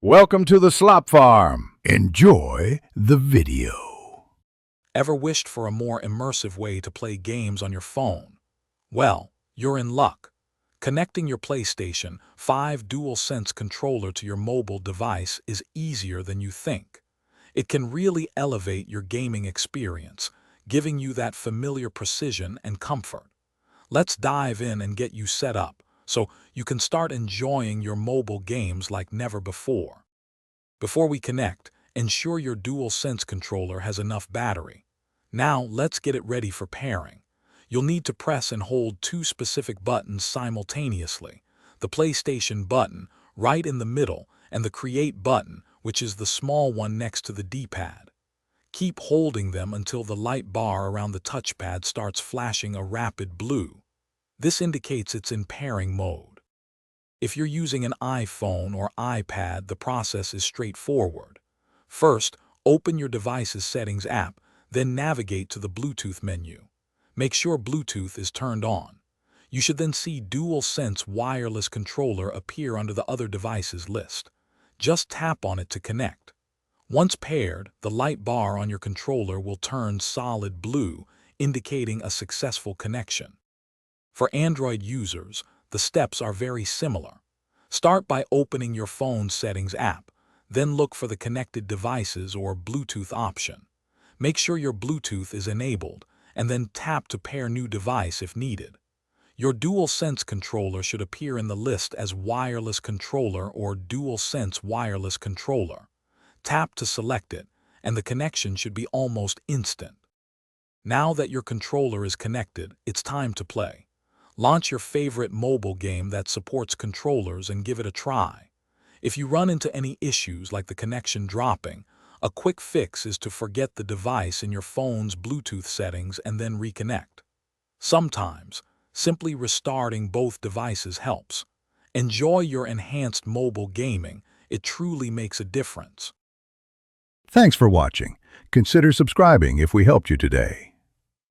Welcome to the Slop Farm. Enjoy the video. Ever wished for a more immersive way to play games on your phone? Well, you're in luck. Connecting your PlayStation 5 DualSense controller to your mobile device is easier than you think. It can really elevate your gaming experience, giving you that familiar precision and comfort. Let's dive in and get you set up so you can start enjoying your mobile games like never before. Before we connect, ensure your DualSense controller has enough battery. Now, let's get it ready for pairing. You'll need to press and hold two specific buttons simultaneously: the PlayStation button, right in the middle, and the Create button, which is the small one next to the D-pad. Keep holding them until the light bar around the touchpad starts flashing a rapid blue. This indicates it's in pairing mode. If you're using an iPhone or iPad, the process is straightforward. First, open your device's Settings app, then navigate to the Bluetooth menu. Make sure Bluetooth is turned on. You should then see DualSense wireless controller appear under the other devices list. Just tap on it to connect. Once paired, the light bar on your controller will turn solid blue, indicating a successful connection. For Android users, the steps are very similar. Start by opening your phone's Settings app, then look for the Connected Devices or Bluetooth option. Make sure your Bluetooth is enabled, and then tap to pair new device if needed. Your DualSense controller should appear in the list as Wireless Controller or DualSense Wireless Controller. Tap to select it, and the connection should be almost instant. Now that your controller is connected, it's time to play. Launch your favorite mobile game that supports controllers and give it a try. If you run into any issues like the connection dropping, a quick fix is to forget the device in your phone's Bluetooth settings and then reconnect. Sometimes, simply restarting both devices helps. Enjoy your enhanced mobile gaming. It truly makes a difference. Thanks for watching. Consider subscribing if we helped you today.